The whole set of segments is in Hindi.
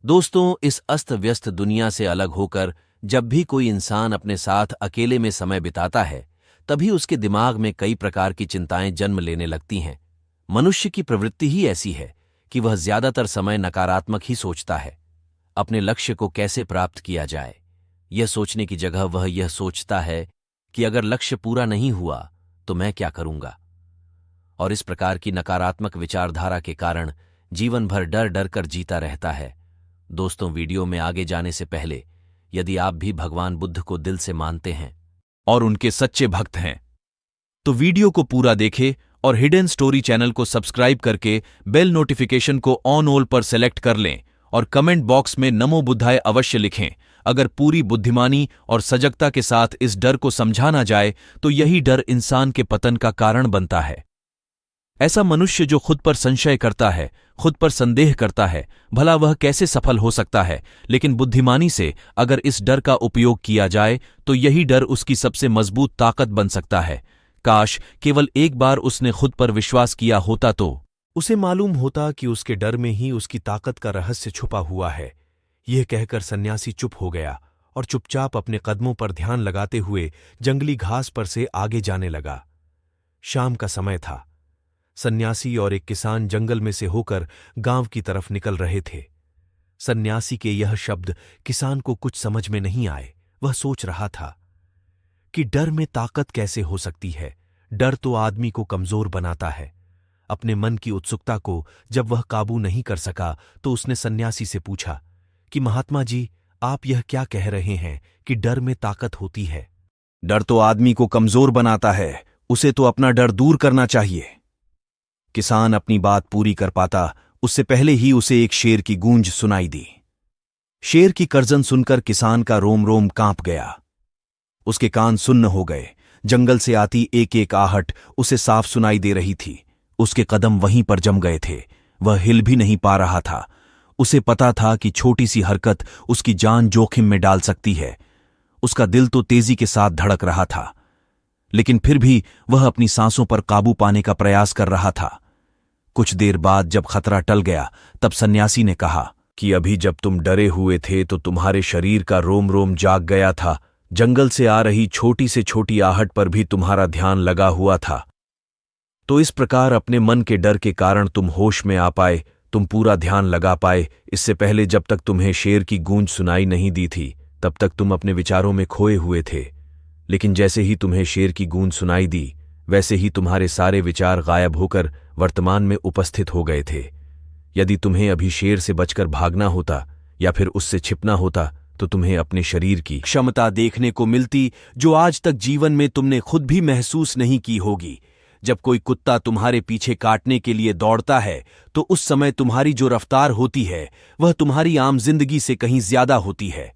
दोस्तों, इस अस्त व्यस्त दुनिया से अलग होकर जब भी कोई इंसान अपने साथ अकेले में समय बिताता है, तभी उसके दिमाग में कई प्रकार की चिंताएं जन्म लेने लगती हैं। मनुष्य की प्रवृत्ति ही ऐसी है कि वह ज्यादातर समय नकारात्मक ही सोचता है। अपने लक्ष्य को कैसे प्राप्त किया जाए, यह सोचने की जगह वह यह सोचता है कि अगर लक्ष्य पूरा नहीं हुआ तो मैं क्या करूंगा। और इस प्रकार की नकारात्मक विचारधारा के कारण जीवन भर डर डर कर जीता रहता है। दोस्तों, वीडियो में आगे जाने से पहले यदि आप भी भगवान बुद्ध को दिल से मानते हैं और उनके सच्चे भक्त हैं, तो वीडियो को पूरा देखें और हिडन स्टोरी चैनल को सब्सक्राइब करके बेल नोटिफिकेशन को ऑन ऑल पर सेलेक्ट कर लें और कमेंट बॉक्स में नमो बुद्धाय अवश्य लिखें। अगर पूरी बुद्धिमानी और सजगता के साथ इस डर को समझा ना जाए तो यही डर इंसान के पतन का कारण बनता है। ऐसा मनुष्य जो खुद पर संशय करता है, खुद पर संदेह करता है, भला वह कैसे सफल हो सकता है। लेकिन बुद्धिमानी से अगर इस डर का उपयोग किया जाए तो यही डर उसकी सबसे मजबूत ताकत बन सकता है। काश केवल एक बार उसने खुद पर विश्वास किया होता तो उसे मालूम होता कि उसके डर में ही उसकी ताकत का रहस्य छुपा हुआ है। यह कहकर सन्यासी चुप हो गया और चुपचाप अपने कदमों पर ध्यान लगाते हुए जंगली घास पर से आगे जाने लगा। शाम का समय था। सन्यासी और एक किसान जंगल में से होकर गांव की तरफ निकल रहे थे। सन्यासी के यह शब्द किसान को कुछ समझ में नहीं आए। वह सोच रहा था कि डर में ताकत कैसे हो सकती है। डर तो आदमी को कमजोर बनाता है। अपने मन की उत्सुकता को जब वह काबू नहीं कर सका तो उसने सन्यासी से पूछा कि महात्मा जी, आप यह क्या कह रहे हैं कि डर में ताकत होती है? डर तो आदमी को कमजोर बनाता है, उसे तो अपना डर दूर करना चाहिए। किसान अपनी बात पूरी कर पाता उससे पहले ही उसे एक शेर की गूंज सुनाई दी। शेर की गर्जन सुनकर किसान का रोम रोम कांप गया। उसके कान सुन्न हो गए। जंगल से आती एक एक आहट उसे साफ सुनाई दे रही थी। उसके कदम वहीं पर जम गए थे। वह हिल भी नहीं पा रहा था। उसे पता था कि छोटी सी हरकत उसकी जान जोखिम में डाल सकती है। उसका दिल तो तेजी के साथ धड़क रहा था, लेकिन फिर भी वह अपनी सांसों पर काबू पाने का प्रयास कर रहा था। कुछ देर बाद जब खतरा टल गया तब सन्यासी ने कहा कि अभी जब तुम डरे हुए थे तो तुम्हारे शरीर का रोम रोम जाग गया था। जंगल से आ रही छोटी से छोटी आहट पर भी तुम्हारा ध्यान लगा हुआ था। तो इस प्रकार अपने मन के डर के कारण तुम होश में आ पाए, तुम पूरा ध्यान लगा पाए। इससे पहले जब तक तुम्हें शेर की गूंज सुनाई नहीं दी थी तब तक तुम अपने विचारों में खोए हुए थे। लेकिन जैसे ही तुम्हें शेर की गूंज सुनाई दी वैसे ही तुम्हारे सारे विचार गायब होकर वर्तमान में उपस्थित हो गए थे। यदि तुम्हें अभी शेर से बचकर भागना होता या फिर उससे छिपना होता तो तुम्हें अपने शरीर की क्षमता देखने को मिलती जो आज तक जीवन में तुमने खुद भी महसूस नहीं की होगी। जब कोई कुत्ता तुम्हारे पीछे काटने के लिए दौड़ता है तो उस समय तुम्हारी जो रफ्तार होती है वह तुम्हारी आम जिंदगी से कहीं ज्यादा होती है।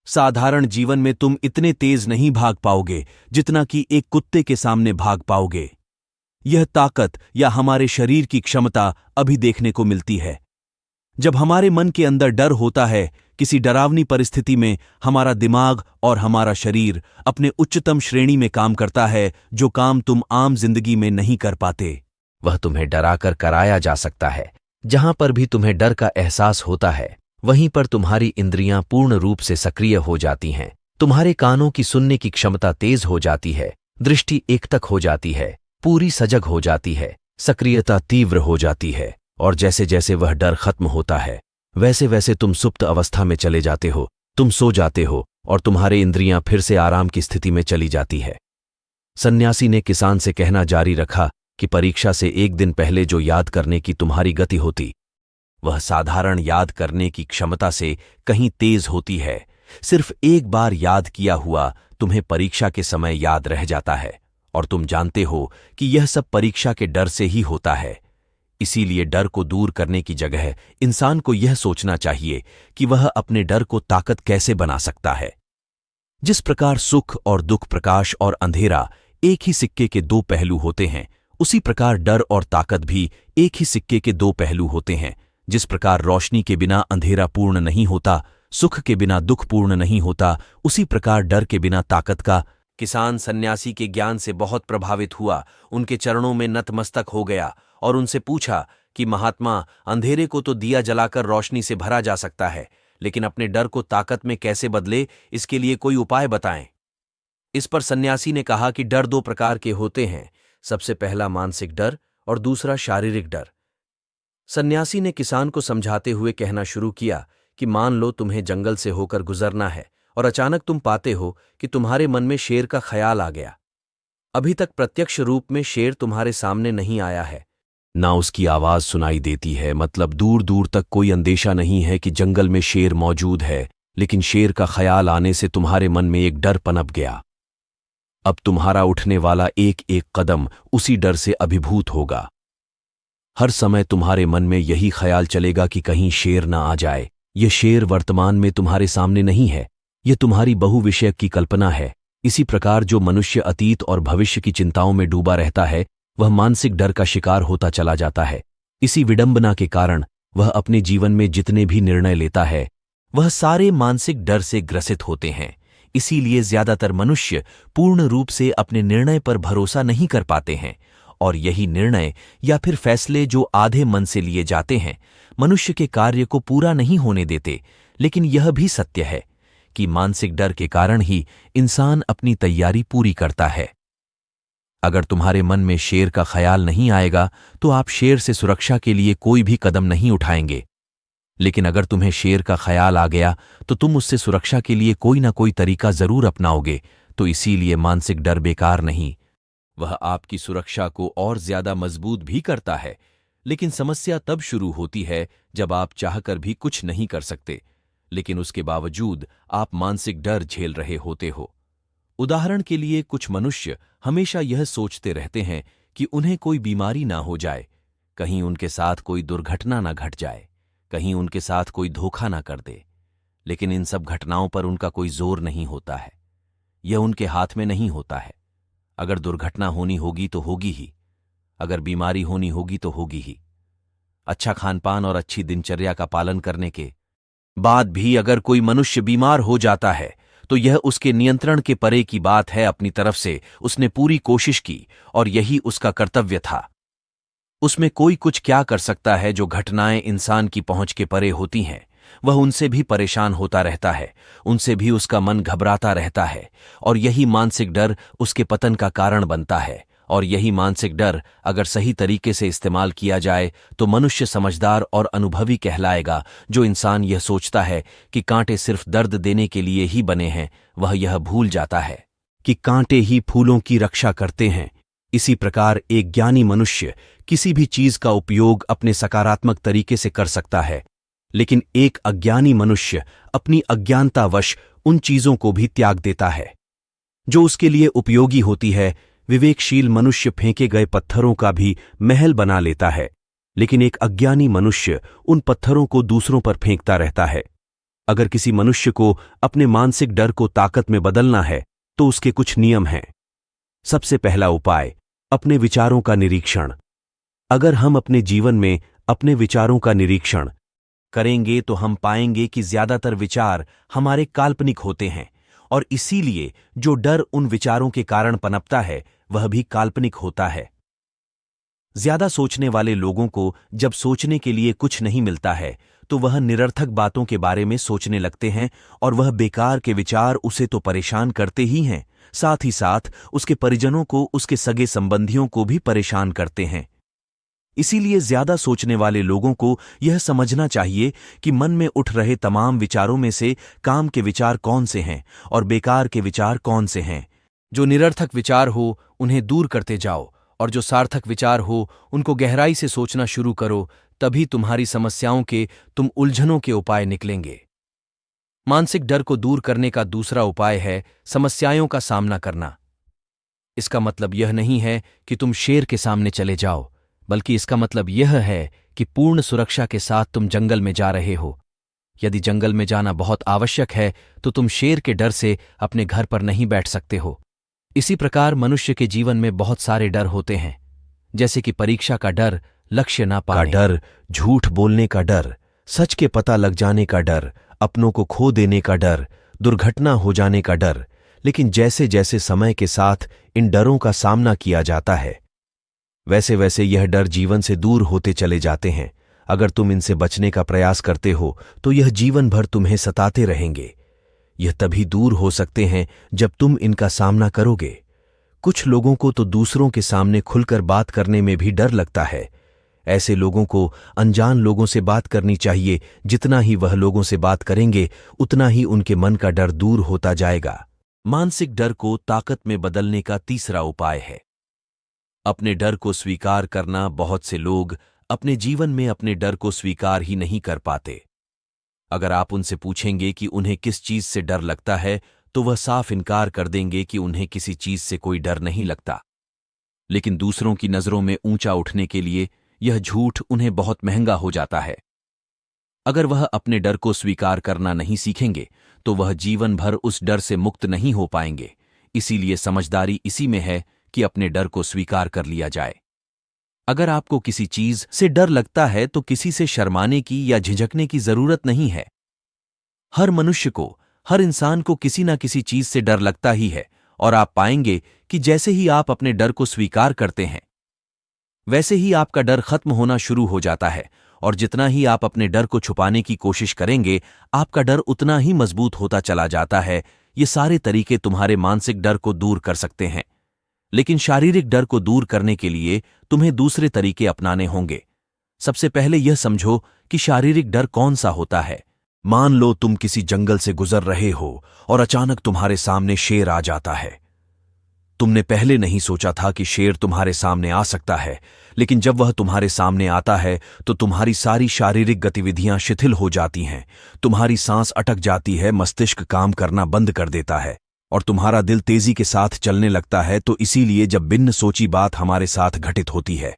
साधारण जीवन में तुम इतने तेज नहीं भाग पाओगे जितना कि एक कुत्ते के सामने भाग पाओगे। यह ताकत या हमारे शरीर की क्षमता अभी देखने को मिलती है। जब हमारे मन के अंदर डर होता है, किसी डरावनी परिस्थिति में हमारा दिमाग और हमारा शरीर अपने उच्चतम श्रेणी में काम करता है, जो काम तुम आम जिंदगी में नहीं कर पाते। वह तुम्हें डराकर कराया जा सकता है। जहां पर भी तुम्हें डर का एहसास होता है वहीं पर तुम्हारी इंद्रियां पूर्ण रूप से सक्रिय हो जाती हैं। तुम्हारे कानों की सुनने की क्षमता तेज हो जाती है, दृष्टि एकटक हो जाती है, पूरी सजग हो जाती है, सक्रियता तीव्र हो जाती है। और जैसे जैसे वह डर खत्म होता है वैसे वैसे तुम सुप्त अवस्था में चले जाते हो। तुम सो जाते हो और तुम्हारे इंद्रियां फिर से आराम की स्थिति में चली जाती है। सन्यासी ने किसान से कहना जारी रखा कि परीक्षा से एक दिन पहले जो याद करने की तुम्हारी गति होती वह साधारण याद करने की क्षमता से कहीं तेज होती है। सिर्फ एक बार याद किया हुआ तुम्हें परीक्षा के समय याद रह जाता है और तुम जानते हो कि यह सब परीक्षा के डर से ही होता है। इसीलिए डर को दूर करने की जगह इंसान को यह सोचना चाहिए कि वह अपने डर को ताकत कैसे बना सकता है। जिस प्रकार सुख और दुख, प्रकाश और अंधेरा एक ही सिक्के के दो पहलू होते हैं, उसी प्रकार डर और ताकत भी एक ही सिक्के के दो पहलू होते हैं। जिस प्रकार रोशनी के बिना अंधेरा पूर्ण नहीं होता, सुख के बिना दुख पूर्ण नहीं होता, उसी प्रकार डर के बिना ताकत का। किसान सन्यासी के ज्ञान से बहुत प्रभावित हुआ, उनके चरणों में नतमस्तक हो गया और उनसे पूछा कि महात्मा, अंधेरे को तो दिया जलाकर रोशनी से भरा जा सकता है, लेकिन अपने डर को ताकत में कैसे बदले, इसके लिए कोई उपाय बताएं। इस पर सन्यासी ने कहा कि डर दो प्रकार के होते हैं, सबसे पहला मानसिक डर और दूसरा शारीरिक डर। सन्यासी ने किसान को समझाते हुए कहना शुरू किया कि मान लो तुम्हें जंगल से होकर गुजरना है और अचानक तुम पाते हो कि तुम्हारे मन में शेर का ख्याल आ गया। अभी तक प्रत्यक्ष रूप में शेर तुम्हारे सामने नहीं आया है, ना उसकी आवाज सुनाई देती है, मतलब दूर दूर तक कोई अंदेशा नहीं है कि जंगल में शेर मौजूद है, लेकिन शेर का ख्याल आने से तुम्हारे मन में एक डर पनप गया। अब तुम्हारा उठने वाला एक एक कदम उसी डर से अभिभूत होगा। हर समय तुम्हारे मन में यही ख्याल चलेगा कि कहीं शेर ना आ जाए। यह शेर वर्तमान में तुम्हारे सामने नहीं है, यह तुम्हारी बहुविषयक की कल्पना है। इसी प्रकार जो मनुष्य अतीत और भविष्य की चिंताओं में डूबा रहता है, वह मानसिक डर का शिकार होता चला जाता है। इसी विडंबना के कारण वह अपने जीवन में जितने भी निर्णय लेता है, वह सारे मानसिक डर से ग्रसित होते हैं। इसीलिए ज्यादातर मनुष्य पूर्ण रूप से अपने निर्णय पर भरोसा नहीं कर पाते हैं, और यही निर्णय या फिर फैसले जो आधे मन से लिए जाते हैं, मनुष्य के कार्य को पूरा नहीं होने देते। लेकिन यह भी सत्य है कि मानसिक डर के कारण ही इंसान अपनी तैयारी पूरी करता है। अगर तुम्हारे मन में शेर का ख्याल नहीं आएगा तो आप शेर से सुरक्षा के लिए कोई भी कदम नहीं उठाएंगे, लेकिन अगर तुम्हें शेर का ख्याल आ गया तो तुम उससे सुरक्षा के लिए कोई ना कोई तरीका जरूर अपनाओगे। तो इसीलिए मानसिक डर बेकार नहीं, वह आपकी सुरक्षा को और ज्यादा मजबूत भी करता है। लेकिन समस्या तब शुरू होती है जब आप चाहकर भी कुछ नहीं कर सकते, लेकिन उसके बावजूद आप मानसिक डर झेल रहे होते हो। उदाहरण के लिए कुछ मनुष्य हमेशा यह सोचते रहते हैं कि उन्हें कोई बीमारी ना हो जाए, कहीं उनके साथ कोई दुर्घटना ना घट जाए, कहीं उनके साथ कोई धोखा ना कर दे। लेकिन इन सब घटनाओं पर उनका कोई जोर नहीं होता है, यह उनके हाथ में नहीं होता है। अगर दुर्घटना होनी होगी तो होगी ही, अगर बीमारी होनी होगी तो होगी ही। अच्छा खानपान और अच्छी दिनचर्या का पालन करने के बाद भी अगर कोई मनुष्य बीमार हो जाता है तो यह उसके नियंत्रण के परे की बात है। अपनी तरफ से उसने पूरी कोशिश की और यही उसका कर्तव्य था। उसमें कोई कुछ क्या कर सकता है। जो घटनाएं इंसान की पहुंच के परे होती हैं, वह उनसे भी परेशान होता रहता है, उनसे भी उसका मन घबराता रहता है, और यही मानसिक डर उसके पतन का कारण बनता है। और यही मानसिक डर अगर सही तरीके से इस्तेमाल किया जाए तो मनुष्य समझदार और अनुभवी कहलाएगा। जो इंसान यह सोचता है कि कांटे सिर्फ दर्द देने के लिए ही बने हैं, वह यह भूल जाता है कि कांटे ही फूलों की रक्षा करते हैं। इसी प्रकार एक ज्ञानी मनुष्य किसी भी चीज का उपयोग अपने सकारात्मक तरीके से कर सकता है, लेकिन एक अज्ञानी मनुष्य अपनी अज्ञानतावश उन चीजों को भी त्याग देता है जो उसके लिए उपयोगी होती है। विवेकशील मनुष्य फेंके गए पत्थरों का भी महल बना लेता है, लेकिन एक अज्ञानी मनुष्य उन पत्थरों को दूसरों पर फेंकता रहता है। अगर किसी मनुष्य को अपने मानसिक डर को ताकत में बदलना है तो उसके कुछ नियम हैं। सबसे पहला उपाय, अपने विचारों का निरीक्षण। अगर हम अपने जीवन में अपने विचारों का निरीक्षण करेंगे तो हम पाएंगे कि ज्यादातर विचार हमारे काल्पनिक होते हैं, और इसीलिए जो डर उन विचारों के कारण पनपता है वह भी काल्पनिक होता है। ज्यादा सोचने वाले लोगों को जब सोचने के लिए कुछ नहीं मिलता है तो वह निरर्थक बातों के बारे में सोचने लगते हैं, और वह बेकार के विचार उसे तो परेशान करते ही हैं, साथ ही साथ उसके परिजनों को, उसके सगे संबंधियों को भी परेशान करते हैं। इसीलिए ज्यादा सोचने वाले लोगों को यह समझना चाहिए कि मन में उठ रहे तमाम विचारों में से काम के विचार कौन से हैं और बेकार के विचार कौन से हैं। जो निरर्थक विचार हो उन्हें दूर करते जाओ, और जो सार्थक विचार हो उनको गहराई से सोचना शुरू करो। तभी तुम्हारी समस्याओं के, तुम उलझनों के उपाय निकलेंगे। मानसिक डर को दूर करने का दूसरा उपाय है समस्याओं का सामना करना। इसका मतलब यह नहीं है कि तुम शेर के सामने चले जाओ, बल्कि इसका मतलब यह है कि पूर्ण सुरक्षा के साथ तुम जंगल में जा रहे हो। यदि जंगल में जाना बहुत आवश्यक है तो तुम शेर के डर से अपने घर पर नहीं बैठ सकते हो। इसी प्रकार मनुष्य के जीवन में बहुत सारे डर होते हैं, जैसे कि परीक्षा का डर, लक्ष्य ना पाने का डर, झूठ बोलने का डर, सच के पता लग जाने का डर, अपनों को खो देने का डर, दुर्घटना हो जाने का डर। लेकिन जैसे जैसे समय के साथ इन डरों का सामना किया जाता है, वैसे वैसे यह डर जीवन से दूर होते चले जाते हैं। अगर तुम इनसे बचने का प्रयास करते हो तो यह जीवन भर तुम्हें सताते रहेंगे। यह तभी दूर हो सकते हैं जब तुम इनका सामना करोगे। कुछ लोगों को तो दूसरों के सामने खुलकर बात करने में भी डर लगता है। ऐसे लोगों को अनजान लोगों से बात करनी चाहिए। जितना ही वह लोगों से बात करेंगे उतना ही उनके मन का डर दूर होता जाएगा। मानसिक डर को ताकत में बदलने का तीसरा उपाय है अपने डर को स्वीकार करना। बहुत से लोग अपने जीवन में अपने डर को स्वीकार ही नहीं कर पाते। अगर आप उनसे पूछेंगे कि उन्हें किस चीज से डर लगता है तो वह साफ इनकार कर देंगे कि उन्हें किसी चीज से कोई डर नहीं लगता। लेकिन दूसरों की नजरों में ऊंचा उठने के लिए यह झूठ उन्हें बहुत महंगा हो जाता है। अगर वह अपने डर को स्वीकार करना नहीं सीखेंगे तो वह जीवन भर उस डर से मुक्त नहीं हो पाएंगे। इसीलिए समझदारी इसी में है कि अपने डर को स्वीकार कर लिया जाए। अगर आपको किसी चीज से डर लगता है तो किसी से शर्माने की या झिझकने की जरूरत नहीं है। हर मनुष्य को, हर इंसान को किसी ना किसी चीज से डर लगता ही है। और आप पाएंगे कि जैसे ही आप अपने डर को स्वीकार करते हैं वैसे ही आपका डर खत्म होना शुरू हो जाता है। और जितना ही आप अपने डर को छुपाने की कोशिश करेंगे आपका डर उतना ही मजबूत होता चला जाता है। ये सारे तरीके तुम्हारे मानसिक डर को दूर कर सकते हैं। लेकिन शारीरिक डर को दूर करने के लिए तुम्हें दूसरे तरीके अपनाने होंगे। सबसे पहले यह समझो कि शारीरिक डर कौन सा होता है। मान लो तुम किसी जंगल से गुजर रहे हो और अचानक तुम्हारे सामने शेर आ जाता है। तुमने पहले नहीं सोचा था कि शेर तुम्हारे सामने आ सकता है, लेकिन जब वह तुम्हारे सामने आता है तो तुम्हारी सारी शारीरिक गतिविधियां शिथिल हो जाती हैं। तुम्हारी सांस अटक जाती है, मस्तिष्क काम करना बंद कर देता है और तुम्हारा दिल तेजी के साथ चलने लगता है। तो इसीलिए जब बिन सोची बात हमारे साथ घटित होती है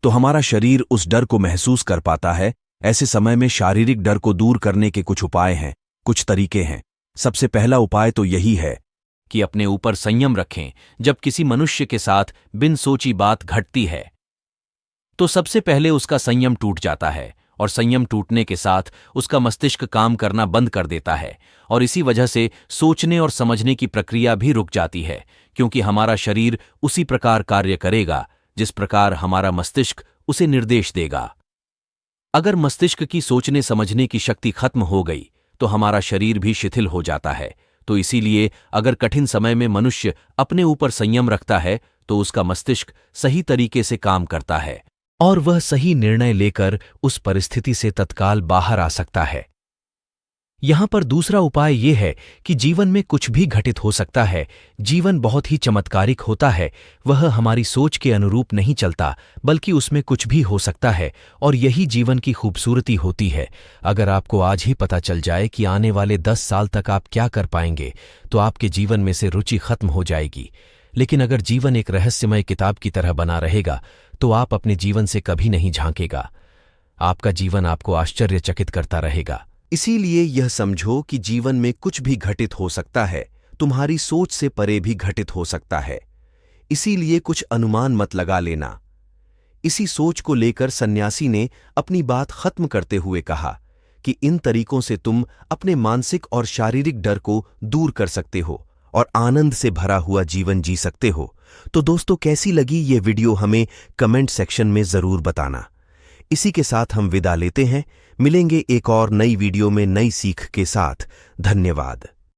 तो हमारा शरीर उस डर को महसूस कर पाता है। ऐसे समय में शारीरिक डर को दूर करने के कुछ उपाय हैं, कुछ तरीके हैं। सबसे पहला उपाय तो यही है कि अपने ऊपर संयम रखें। जब किसी मनुष्य के साथ बिन सोची बात घटती है तो सबसे पहले उसका संयम टूट जाता है और संयम टूटने के साथ उसका मस्तिष्क काम करना बंद कर देता है। और इसी वजह से सोचने और समझने की प्रक्रिया भी रुक जाती है, क्योंकि हमारा शरीर उसी प्रकार कार्य करेगा जिस प्रकार हमारा मस्तिष्क उसे निर्देश देगा। अगर मस्तिष्क की सोचने समझने की शक्ति खत्म हो गई तो हमारा शरीर भी शिथिल हो जाता है। तो इसीलिए अगर कठिन समय में मनुष्य अपने ऊपर संयम रखता है तो उसका मस्तिष्क सही तरीके से काम करता है और वह सही निर्णय लेकर उस परिस्थिति से तत्काल बाहर आ सकता है। यहां पर दूसरा उपाय यह है कि जीवन में कुछ भी घटित हो सकता है। जीवन बहुत ही चमत्कारिक होता है। वह हमारी सोच के अनुरूप नहीं चलता, बल्कि उसमें कुछ भी हो सकता है और यही जीवन की खूबसूरती होती है। अगर आपको आज ही पता चल जाए कि आने वाले 10 साल तक आप क्या कर पाएंगे तो आपके जीवन में से रुचि खत्म हो जाएगी। लेकिन अगर जीवन एक रहस्यमय किताब की तरह बना रहेगा तो आप अपने जीवन से कभी नहीं झांकेगा। आपका जीवन आपको आश्चर्यचकित करता रहेगा। इसीलिए यह समझो कि जीवन में कुछ भी घटित हो सकता है, तुम्हारी सोच से परे भी घटित हो सकता है। इसीलिए कुछ अनुमान मत लगा लेना। इसी सोच को लेकर सन्यासी ने अपनी बात खत्म करते हुए कहा कि इन तरीकों से तुम अपने मानसिक और शारीरिक डर को दूर कर सकते हो और आनंद से भरा हुआ जीवन जी सकते हो। तो दोस्तों, कैसी लगी ये वीडियो हमें कमेंट सेक्शन में जरूर बताना। इसी के साथ हम विदा लेते हैं। मिलेंगे एक और नई वीडियो में नई सीख के साथ। धन्यवाद।